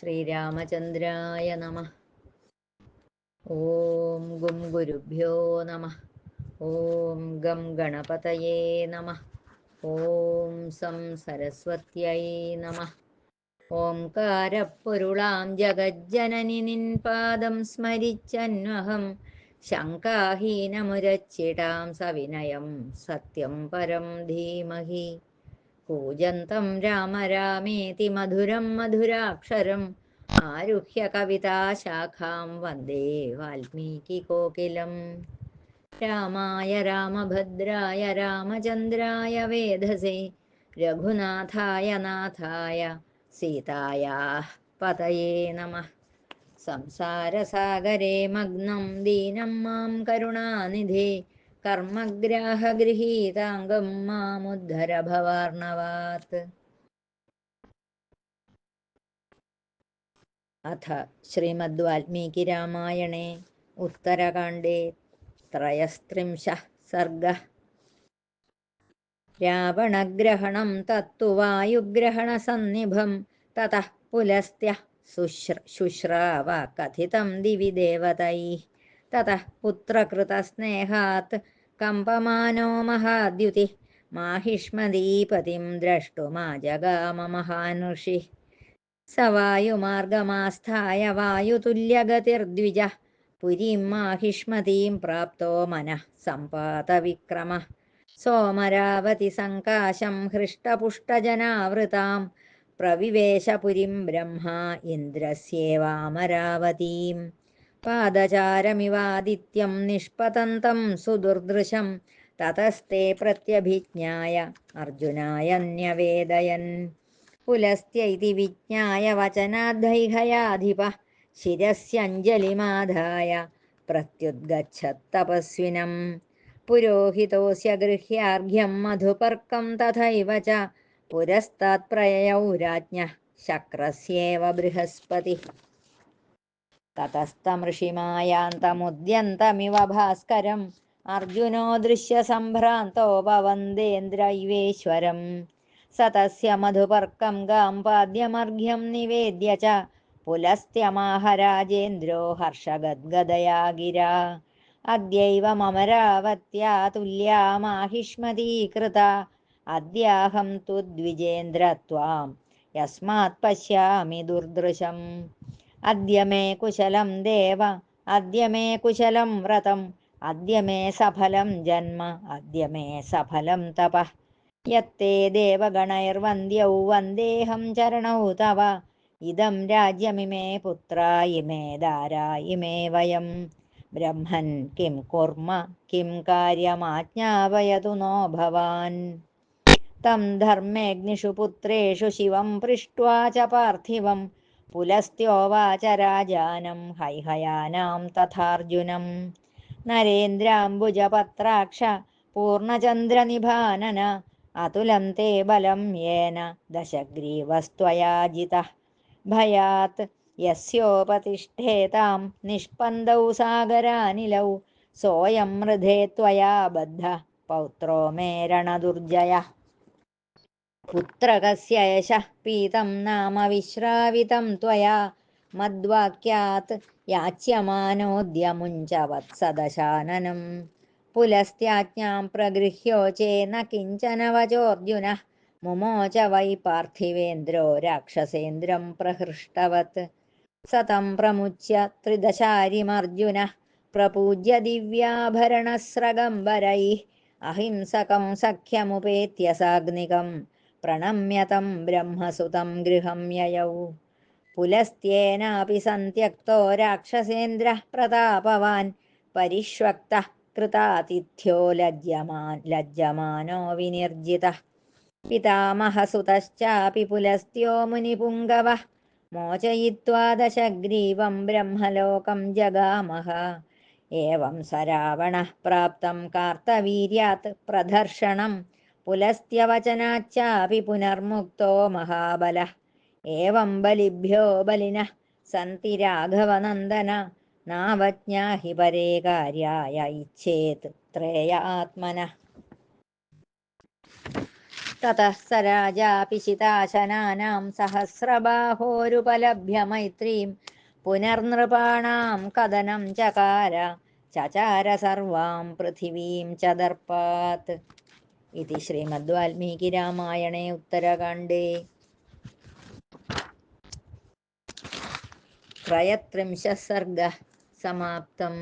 ശ്രീരാമചന്ദ്രായ നമഃ. ഓം ഗും ഗുരുഭ്യോ നമഃ. ഓം ഗം ഗണപതയേ നമഃ. ഓം സം സരസ്വത്यै നമഃ. ഓംകാരപ്പൊരുളാം ജഗജ്ജനനി നിൻ പാദം സ്മരിച്ചന്വഹം ശങ്കാഹീനമുരച്ചിടാം സവിനയം സത്യം പരം ധീമഹി. കൂജന്തം രാമ രാമേതി മധുരം മധുരാക്ഷരം ആരുഹ്യ കവിതാശാഖാം വന്ദേ വാൽമീകികോകിലം. രാമായ രാമഭദ്രായ രാമചന്ദ്രായ വേധസേ രഘുനാഥായ നാഥായ സീതായാഃ പതയേ നമഃ. സംസാരസാഗരേ മഗ്നം ദീനം മാം കരുണാനിധേ കർമ്മഗ്രാഹഗൃഹീതാംഗം മാമുദ്ധര ഭവാർണവാത്. അഥ ശ്രീമദ് വാൽമീകി രാമായണേ ഉത്തരകാണ്ഡേ ത്രയസ്ത്രിംശഃ സർഗഃ. രാവണഗ്രഹണം തത്തു വായുഗ്രഹണസന്നിഭം തതഃ പുലസ്ത്യഃ ശുശ്രാവ കഥിതം ദിവി ദേവതൈഃ. തതഃ പുത്രകൃതസ്നേഹാത് കമ്പമാനോ മഹാദ്യുതിഃ മാഹിഷ്മതീപതിം ദ്രഷ്ടുമാജഗാമ മഹാൻ ഋഷിഃ. സ വായുമാർഗമാസ്ഥായ വായുതുല്യഗതിർദ്വിജഃ പുരീം മാഹിഷ്മതീം പ്രാപ്തോ മനഃ സമ്പാതവിക്രമഃ. സോമരാവതി സങ്കാശം ഹൃഷ്ടപുഷ്ടജനാവൃതാം പ്രവിവേശ പുരീം ബ്രഹ്മാ ഇന്ദ്രസ്യേവാമരാവതീം. പാദചാരമിവാദിത്യം നിഷ്പതന്തം സുദുർദൃശം തതസ്തേ പ്രത്യഭിജ്ഞായ അർജുനായ ന്യവേദയൻ. പുലസ്ത്യൈതി വിജ്ഞായ വചനാദ്ധൈഹയാധിപഃ ശിരസ്യഞ്ജലിമാധായ പ്രത്യുദ്ഗച്ഛത്തപസ്വിനം. പുരോഹിതോസ്യ ഗൃഹ്യാർഘ്യം മധുപർക്കം തഥൈവ ച പുരസ്താത് പ്രയയൗ രാജ്ഞഃ ശക്രസ്യേവ ബൃഹസ്പതിഃ. തതസ്തമൃഷിമായാന്തമുദ്യന്തമിവ ഭാസ്കരം അർജുനോ ദൃശ്യസംഭ്രാന്തോ ഭവന്ദേന്ദ്രൈവേശ്വരം. സ തസ്യ മധുപർക്കം ഗാം പാദ്യമർഘ്യം നിവേദ്യ ച പുലസ്ത്യമാഹ രാജേന്ദ്രോ ഹർഷഗദ്ഗദയാ ഗിരാ. അദ്യൈവ മമരാവത്യാ തുല്യാ മാഹിഷ്മതീകൃതാ അദ്യാഹം തു ദ്വിജേന്ദ്രത്വാം യസ്മാത് പശ്യാമി ദുർദൃശം. അദ്യ മേ കുശലം ദേവ അദ്യ മേ കുശലം വ്രതം അദ്യ മേ സഫലം ജന്മ അദ്യ മേ സഫലം തപഃ. യത്തേ ദേവഗണൈർവന്ദ്യൗ വന്ദേഹം ചരണൗ തവ ഇദം രാജ്യമിമേ പുത്രാ ഇമേ ദാരാ ഇമേ വയം. ബ്രഹ്മൻ കിം കുർമ കിം കാര്യമാജ്ഞാപയതു നോ ഭവാൻ. തം ധർമ്മേഗ്നിഷു പുത്രേഷു ശിവം പൃഷ്ട്വാ ച പാർത്ഥിവം പുലസ്ത്യോവാച രാജാനം ഹൈഹയാനാം തഥാർജുനം. നരേന്ദ്രാംബുജപത്രാക്ഷ പൂർണ്ണചന്ദ്രനിഭാനന അതുലം തേ ബലം യേന ദശഗ്രീവസ്ത്വയാ ജിതഃ. ഭയാത് യസ്യോപതിഷ്ഠേതാം നിഷ്പന്ദൗ സാഗരാനിലൗ സോയം മൃധേ ത്വയാ ബദ്ധഃ പൗത്രോ മേ രണദുർജയഃ. പുത്രകസ്യ യശഃ പീതം നാമ വിശ്രാവിതം ത്വയാ മദ്വാക്യാത് യാച്യമാനോദ്യ മുഞ്ച വത്സദശാനനം. പുലസ്ത്യാജ്ഞാം പ്രഗൃഹ്യോചേ ന കിഞ്ചന വചോർജുനഃ മുമോച വൈ പാർത്ഥിവേന്ദ്രോ രാക്ഷസേന്ദ്രം പ്രഹൃഷ്ടവത്. സ തം പ്രമുച്യ ത്രിദശാരിമർജുനഃ പ്രപൂജ്യ ദിവ്യാഭരണസ്രഗംബരൈഃ അഹിംസകം സഖ്യമുപേത്യ സാഗ്നികം പ്രണമ്യ തം ബ്രഹ്മസുതം ഗൃഹം യയൗ. പുലസ്ത്യേനാപി സന്ത്യക്തോ രാക്ഷസേന്ദ്രഃ പ്രതാപവാൻ പരിഷ്വക്തഃ കൃതാതിഥ്യോ ലജ്ജമാനോ വിനിർജിതഃ. പിതാമഹസുതശ്ചാപി പുലസ്ത്യോ മുനിപുംഗവഃ മോചയിത്വാ ദശഗ്രീവം ബ്രഹ്മലോകം ജഗാമഹ. ഏവം സ രാവണഃ പ്രാപ്തം കാർത്തവീര്യാത് പ്രദർശനം പുലസ്ത്യവചനാച്ചാപി പുനർമുക്തോ മഹാബലഃ. ഏവം ബലിഭ്യോ ബലിനഃ സന്തി രാഘവനന്ദന നാവജ്ഞാഹി പരേ കാര്യായ ഇച്ഛേത് ത്രേയ ആത്മനഃ. ततः स राजा पिशिताशनानां सहस्रबाहोरुपलभ्य मैत्रीं पुनर्नृपाणां कदनं चकार सर्वां पृथिवीं च दर्पात् इति श्रीमद्वाल्मीकिरामायणे उत्तरकाण्डे 33 सर्गः समाप्तम्।